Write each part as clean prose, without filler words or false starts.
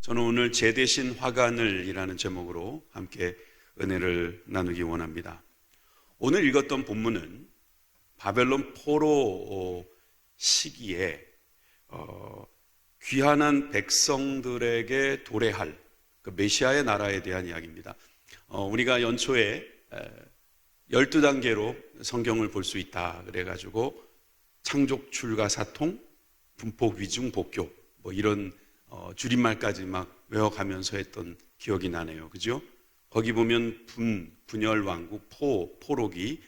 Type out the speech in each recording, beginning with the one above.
저는 오늘 제 대신 화관을이라는 제목으로 함께 은혜를 나누기 원합니다. 오늘 읽었던 본문은 바벨론 포로 시기에 귀환한 백성들에게 도래할 그 메시아의 나라에 대한 이야기입니다. 우리가 연초에 12단계로 성경을 볼 수 있다 그래가지고 창족, 출가, 사통, 분포, 위중, 복교 이런 줄임말까지 막 외워가면서 했던 기억이 나네요. 그죠? 거기 보면 분열, 왕국, 포로기,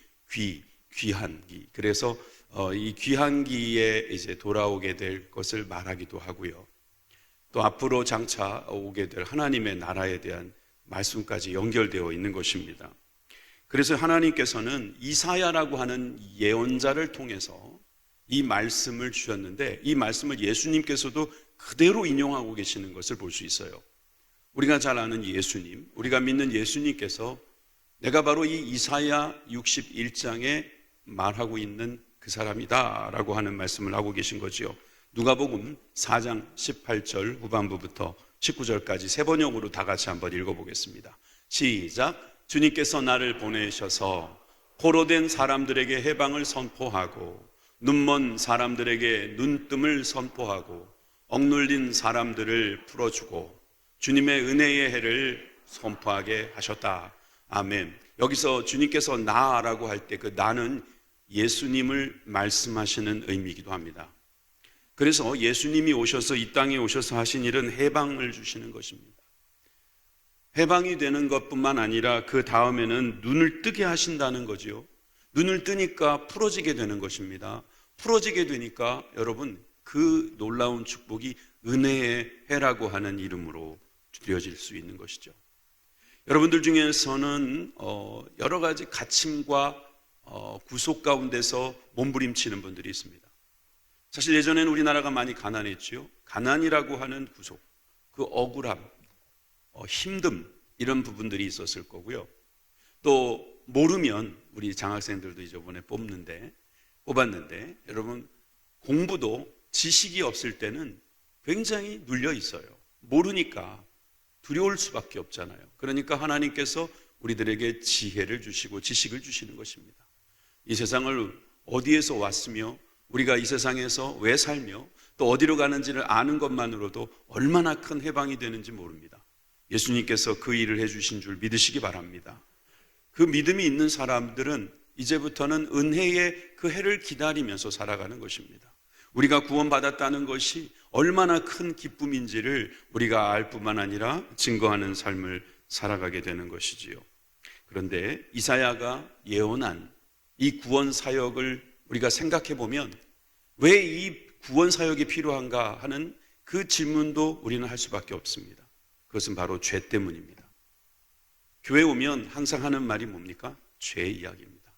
귀환기. 그래서 이 귀환기에 이제 돌아오게 될 것을 말하기도 하고요. 또 앞으로 장차 오게 될 하나님의 나라에 대한 말씀까지 연결되어 있는 것입니다. 그래서 하나님께서는 이사야라고 하는 예언자를 통해서 이 말씀을 주셨는데, 이 말씀을 예수님께서도 그대로 인용하고 계시는 것을 볼 수 있어요. 우리가 잘 아는 예수님, 우리가 믿는 예수님께서 내가 바로 이 이사야 61장에 말하고 있는 그 사람이다 라고 하는 말씀을 하고 계신 거지요. 누가복음 4장 18절 후반부부터 19절까지 세 번역으로 다 같이 한번 읽어보겠습니다. 시작. 주님께서 나를 보내셔서 포로된 사람들에게 해방을 선포하고 눈먼 사람들에게 눈뜸을 선포하고 억눌린 사람들을 풀어주고 주님의 은혜의 해를 선포하게 하셨다. 아멘. 여기서 주님께서 나라고 할 때 그 나는 예수님을 말씀하시는 의미이기도 합니다. 그래서 예수님이 오셔서 이 땅에 오셔서 하신 일은 해방을 주시는 것입니다. 해방이 되는 것뿐만 아니라 그 다음에는 눈을 뜨게 하신다는 거지요. 눈을 뜨니까 풀어지게 되는 것입니다. 풀어지게 되니까 여러분 그 놀라운 축복이 은혜의 해라고 하는 이름으로 드려질 수 있는 것이죠. 여러분들 중에서는 여러 가지 갇힘과 구속 가운데서 몸부림치는 분들이 있습니다. 사실 예전에는 우리나라가 많이 가난했지요. 가난이라고 하는 구속, 그 억울함, 힘듦 이런 부분들이 있었을 거고요. 또 모르면 우리 장학생들도 이번에 뽑았는데 여러분 공부도 지식이 없을 때는 굉장히 눌려 있어요. 모르니까 두려울 수밖에 없잖아요. 그러니까 하나님께서 우리들에게 지혜를 주시고 지식을 주시는 것입니다. 이 세상을 어디에서 왔으며 우리가 이 세상에서 왜 살며 또 어디로 가는지를 아는 것만으로도 얼마나 큰 해방이 되는지 모릅니다. 예수님께서 그 일을 해주신 줄 믿으시기 바랍니다. 그 믿음이 있는 사람들은 이제부터는 은혜의 그 해를 기다리면서 살아가는 것입니다. 우리가 구원받았다는 것이 얼마나 큰 기쁨인지를 우리가 알 뿐만 아니라 증거하는 삶을 살아가게 되는 것이지요. 그런데 이사야가 예언한 이 구원 사역을 우리가 생각해 보면 왜 이 구원 사역이 필요한가 하는 그 질문도 우리는 할 수밖에 없습니다. 그것은 바로 죄 때문입니다. 교회 오면 항상 하는 말이 뭡니까? 죄 이야기입니다.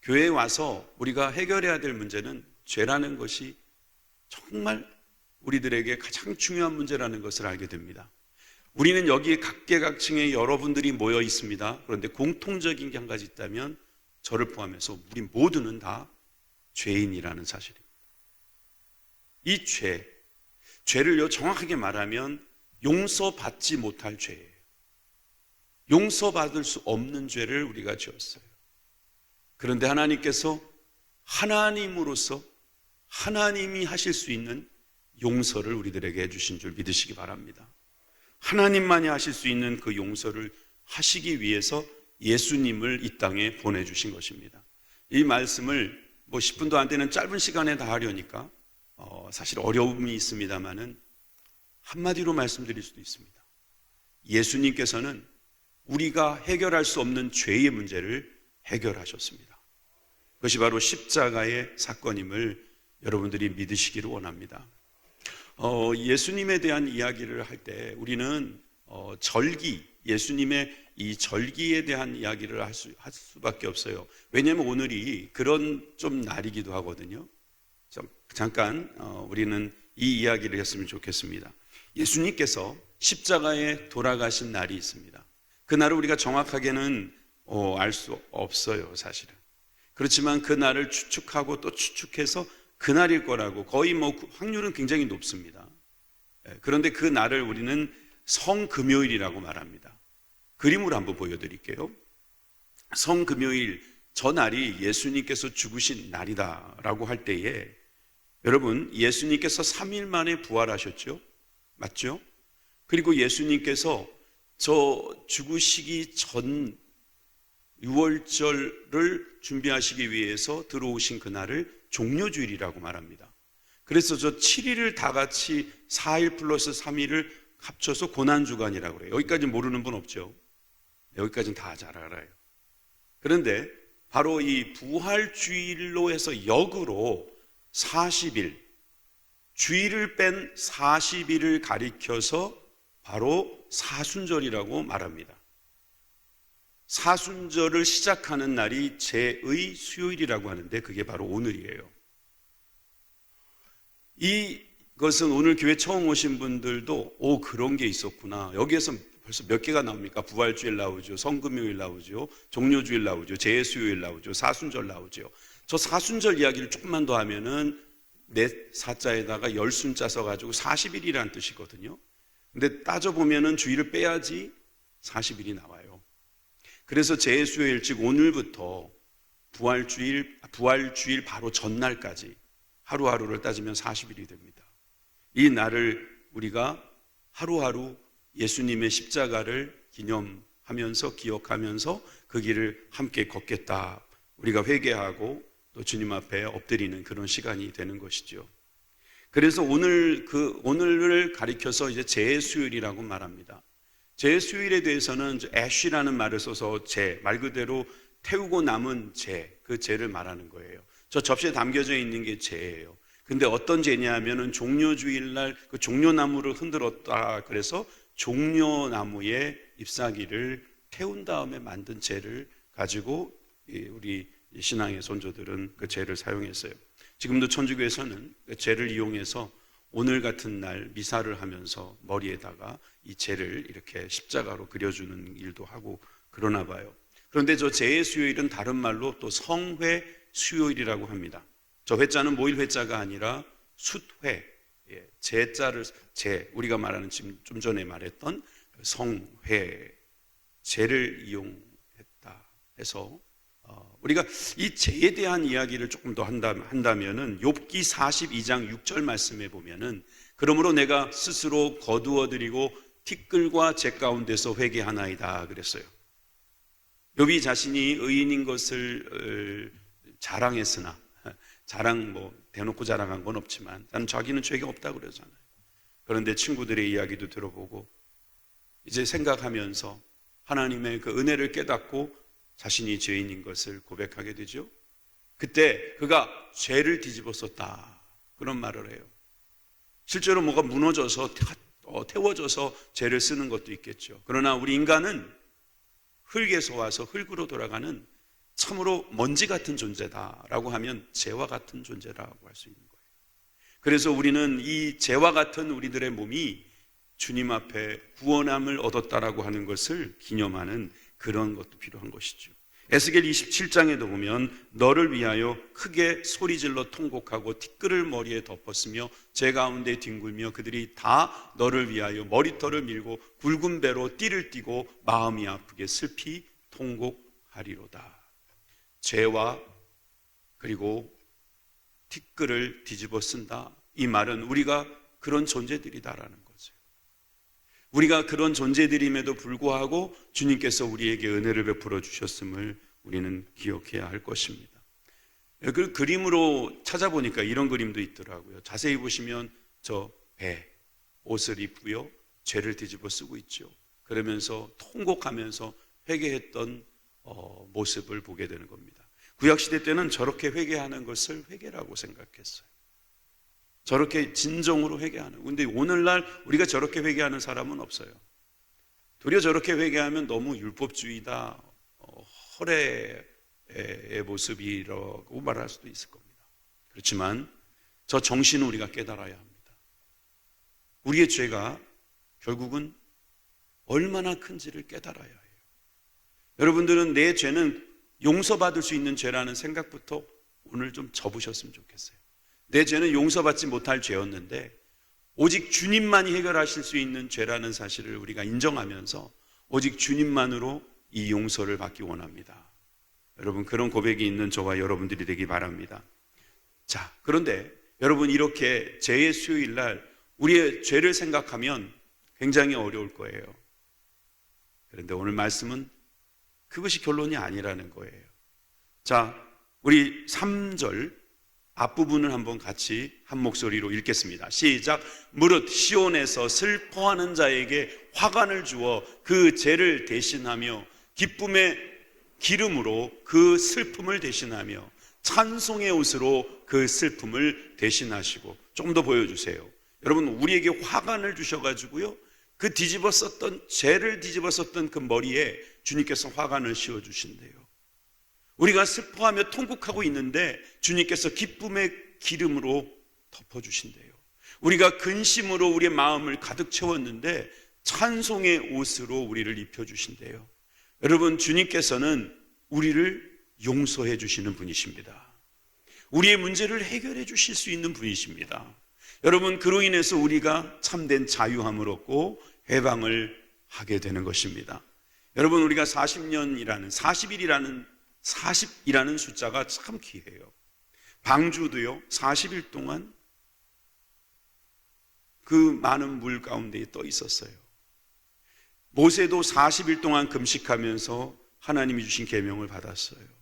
교회에 와서 우리가 해결해야 될 문제는 죄라는 것이 정말 우리들에게 가장 중요한 문제라는 것을 알게 됩니다. 우리는 여기에 각계각층의 여러분들이 모여 있습니다. 그런데 공통적인 게 한 가지 있다면 저를 포함해서 우리 모두는 다 죄인이라는 사실입니다. 이 죄를요 정확하게 말하면 용서받지 못할 죄예요. 용서받을 수 없는 죄를 우리가 지었어요. 그런데 하나님께서 하나님으로서 하나님이 하실 수 있는 용서를 우리들에게 해주신 줄 믿으시기 바랍니다. 하나님만이 하실 수 있는 그 용서를 하시기 위해서 예수님을 이 땅에 보내주신 것입니다. 이 말씀을 10분도 안 되는 짧은 시간에 다 하려니까 사실 어려움이 있습니다만은 한마디로 말씀드릴 수도 있습니다. 예수님께서는 우리가 해결할 수 없는 죄의 문제를 해결하셨습니다. 그것이 바로 십자가의 사건임을 여러분들이 믿으시기를 원합니다. 예수님에 대한 이야기를 할 때 우리는 예수님의 이 절기에 대한 이야기를 할 수밖에 없어요. 왜냐하면 오늘이 그런 좀 날이기도 하거든요. 잠깐 우리는 이 이야기를 했으면 좋겠습니다. 예수님께서 십자가에 돌아가신 날이 있습니다. 그 날을 우리가 정확하게는 알 수 없어요, 사실은. 그렇지만 그 날을 추측하고 또 추측해서 그날일 거라고 거의 확률은 굉장히 높습니다. 그런데 그 날을 우리는 성금요일이라고 말합니다. 그림으로 한번 보여드릴게요. 성금요일, 저 날이 예수님께서 죽으신 날이다라고 할 때에 여러분, 예수님께서 3일 만에 부활하셨죠? 맞죠? 그리고 예수님께서 저 죽으시기 전 유월절을 준비하시기 위해서 들어오신 그날을 종료주일이라고 말합니다. 그래서 저 7일을 다 같이 4일 플러스 3일을 합쳐서 고난주간이라고 그래요. 여기까지 모르는 분 없죠? 여기까지는 다 잘 알아요. 그런데 바로 이 부활주일로 해서 역으로 40일, 주일을 뺀 40일을 가리켜서 바로 사순절이라고 말합니다. 사순절을 시작하는 날이 제의 수요일이라고 하는데 그게 바로 오늘이에요. 이것은 오늘 교회 처음 오신 분들도 그런 게 있었구나. 여기에서 벌써 몇 개가 나옵니까? 부활주일 나오죠, 성금요일 나오죠, 종료주일 나오죠, 제수요일 나오죠, 사순절 나오죠. 저 사순절 이야기를 조금만 더 하면은 내 사자에다가 열순자 써가지고 40일이라는 뜻이거든요. 근데 따져보면은 주일을 빼야지 40일이 나와요. 그래서 제수요일, 즉 오늘부터 부활주일 바로 전날까지 하루하루를 따지면 40일이 됩니다. 이 날을 우리가 하루하루 예수님의 십자가를 기념하면서 기억하면서 그 길을 함께 걷겠다. 우리가 회개하고 또 주님 앞에 엎드리는 그런 시간이 되는 것이죠. 그래서 오늘을 가리켜서 이제 제수요일이라고 말합니다. 제수요일에 대해서는 애쉬라는 말을 써서 말 그대로 태우고 남은 그 제를 말하는 거예요. 저 접시에 담겨져 있는 게 제예요. 근데 어떤 제냐 하면은 종료주일날 그 종려나무를 흔들었다. 그래서 종려나무의 잎사귀를 태운 다음에 만든 제를 가지고 우리 신앙의 선조들은 그 제를 사용했어요. 지금도 천주교에서는 그 제를 이용해서 오늘 같은 날 미사를 하면서 머리에다가 이 제를 이렇게 십자가로 그려주는 일도 하고 그러나 봐요. 그런데 저 제의 수요일은 다른 말로 또 성회 수요일이라고 합니다. 저 회자는 모일 회자가 아니라 숫회, 제자를 우리가 말하는 지금 좀 전에 말했던 성회, 제를 이용했다 해서 우리가 이 제에 대한 이야기를 조금 더 한다면은 욥기 42장 6절 말씀에 보면은 그러므로 내가 스스로 거두어드리고 티끌과 제 가운데서 회개하나이다 그랬어요. 욥이 자신이 의인인 것을 자랑했으나 대놓고 자랑한 건 없지만 나는 자기는 죄가 없다고 그러잖아요. 그런데 친구들의 이야기도 들어보고 이제 생각하면서 하나님의 그 은혜를 깨닫고 자신이 죄인인 것을 고백하게 되죠. 그때 그가 죄를 뒤집었었다 그런 말을 해요. 실제로 뭐가 무너져서 태워져서 죄를 쓰는 것도 있겠죠. 그러나 우리 인간은 흙에서 와서 흙으로 돌아가는 참으로 먼지 같은 존재다라고 하면 죄와 같은 존재라고 할 수 있는 거예요. 그래서 우리는 이 죄와 같은 우리들의 몸이 주님 앞에 구원함을 얻었다라고 하는 것을 기념하는 그런 것도 필요한 것이죠. 에스겔 27장에도 보면 너를 위하여 크게 소리질러 통곡하고 티끌을 머리에 덮었으며 제 가운데 뒹굴며 그들이 다 너를 위하여 머리털을 밀고 굵은 배로 띠를 띠고 마음이 아프게 슬피 통곡하리로다. 죄와 그리고 티끌을 뒤집어 쓴다. 이 말은 우리가 그런 존재들이다라는 거죠. 우리가 그런 존재들임에도 불구하고 주님께서 우리에게 은혜를 베풀어 주셨음을 우리는 기억해야 할 것입니다. 그 그림으로 찾아보니까 이런 그림도 있더라고요. 자세히 보시면 저 배, 옷을 입고요. 죄를 뒤집어 쓰고 있죠. 그러면서 통곡하면서 회개했던 모습을 보게 되는 겁니다. 구약시대 때는 저렇게 회개하는 것을 회개라고 생각했어요. 저렇게 진정으로 회개하는. 근데 오늘날 우리가 저렇게 회개하는 사람은 없어요. 도리어 저렇게 회개하면 너무 율법주의다, 허례의 모습이라고 말할 수도 있을 겁니다. 그렇지만 저 정신을 우리가 깨달아야 합니다. 우리의 죄가 결국은 얼마나 큰지를 깨달아야 해요. 여러분들은 내 죄는 용서받을 수 있는 죄라는 생각부터 오늘 좀 접으셨으면 좋겠어요. 내 죄는 용서받지 못할 죄였는데 오직 주님만이 해결하실 수 있는 죄라는 사실을 우리가 인정하면서 오직 주님만으로 이 용서를 받기 원합니다. 여러분, 그런 고백이 있는 저와 여러분들이 되기 바랍니다. 자, 그런데 여러분, 이렇게 죄의 수요일 날 우리의 죄를 생각하면 굉장히 어려울 거예요. 그런데 오늘 말씀은 그것이 결론이 아니라는 거예요. 자, 우리 3절 앞부분을 한번 같이 한 목소리로 읽겠습니다. 시작. 무릇 시온에서 슬퍼하는 자에게 화관을 주어 그 죄를 대신하며 기쁨의 기름으로 그 슬픔을 대신하며 찬송의 옷으로 그 슬픔을 대신하시고. 좀 더 보여주세요. 여러분, 우리에게 화관을 주셔가지고요, 그 뒤집어 썼던, 죄를 뒤집어 썼던 그 머리에 주님께서 화관을 씌워주신대요. 우리가 슬퍼하며 통곡하고 있는데 주님께서 기쁨의 기름으로 덮어주신대요. 우리가 근심으로 우리의 마음을 가득 채웠는데 찬송의 옷으로 우리를 입혀주신대요. 여러분, 주님께서는 우리를 용서해 주시는 분이십니다. 우리의 문제를 해결해 주실 수 있는 분이십니다. 여러분, 그로 인해서 우리가 참된 자유함을 얻고 해방을 하게 되는 것입니다. 여러분, 우리가 40이라는 숫자가 참 귀해요. 방주도요, 40일 동안 그 많은 물 가운데에 떠 있었어요. 모세도 40일 동안 금식하면서 하나님이 주신 계명을 받았어요.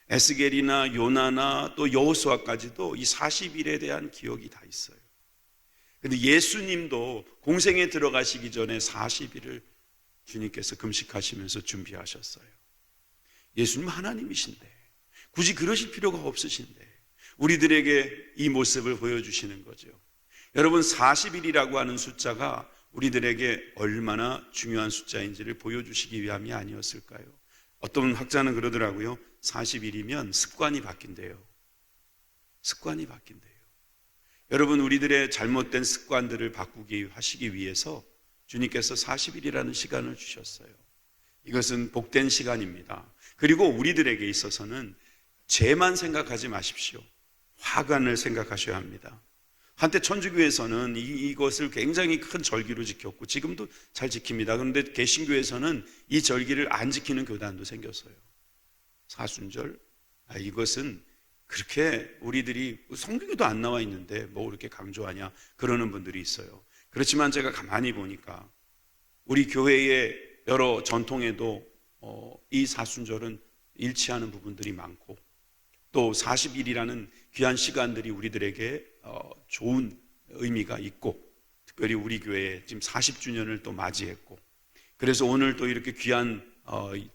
에스겔이나 요나나 또 여호수아까지도 이 40일에 대한 기억이 다 있어요. 그런데 예수님도 공생에 들어가시기 전에 40일을 주님께서 금식하시면서 준비하셨어요. 예수님 하나님이신데 굳이 그러실 필요가 없으신데 우리들에게 이 모습을 보여주시는 거죠. 여러분, 40일이라고 하는 숫자가 우리들에게 얼마나 중요한 숫자인지를 보여주시기 위함이 아니었을까요? 어떤 학자는 그러더라고요. 40일이면 습관이 바뀐대요. 습관이 바뀐대요. 여러분, 우리들의 잘못된 습관들을 하시기 위해서 주님께서 40일이라는 시간을 주셨어요. 이것은 복된 시간입니다. 그리고 우리들에게 있어서는 죄만 생각하지 마십시오. 화관을 생각하셔야 합니다. 한때 천주교에서는 이것을 굉장히 큰 절기로 지켰고 지금도 잘 지킵니다. 그런데 개신교에서는 이 절기를 안 지키는 교단도 생겼어요. 사순절. 이것은 그렇게 우리들이 성경에도 안 나와 있는데 뭐 그렇게 강조하냐 그러는 분들이 있어요. 그렇지만 제가 가만히 보니까 우리 교회의 여러 전통에도 이 사순절은 일치하는 부분들이 많고 또 40일이라는 귀한 시간들이 우리들에게 좋은 의미가 있고 특별히 우리 교회에 지금 40주년을 또 맞이했고 그래서 오늘 또 이렇게 귀한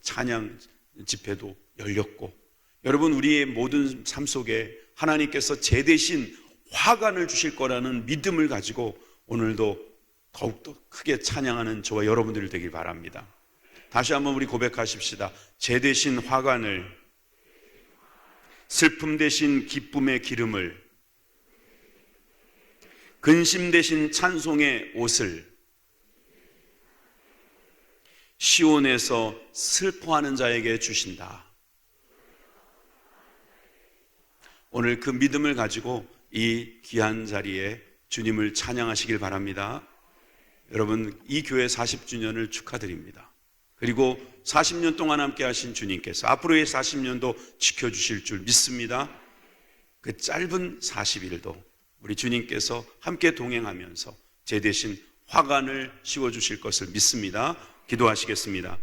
찬양 집회도 열렸고 여러분, 우리의 모든 삶 속에 하나님께서 제 대신 화관을 주실 거라는 믿음을 가지고 오늘도 더욱더 크게 찬양하는 저와 여러분들이 되길 바랍니다. 다시 한번 우리 고백하십시다. 제 대신 화관을, 슬픔 대신 기쁨의 기름을, 근심 대신 찬송의 옷을, 시온에서 슬퍼하는 자에게 주신다. 오늘 그 믿음을 가지고 이 귀한 자리에 주님을 찬양하시길 바랍니다. 여러분, 이 교회 40주년을 축하드립니다. 그리고 40년 동안 함께 하신 주님께서 앞으로의 40년도 지켜주실 줄 믿습니다. 그 짧은 40일도 우리 주님께서 함께 동행하면서 제 대신 화관을 씌워주실 것을 믿습니다. 기도하시겠습니다.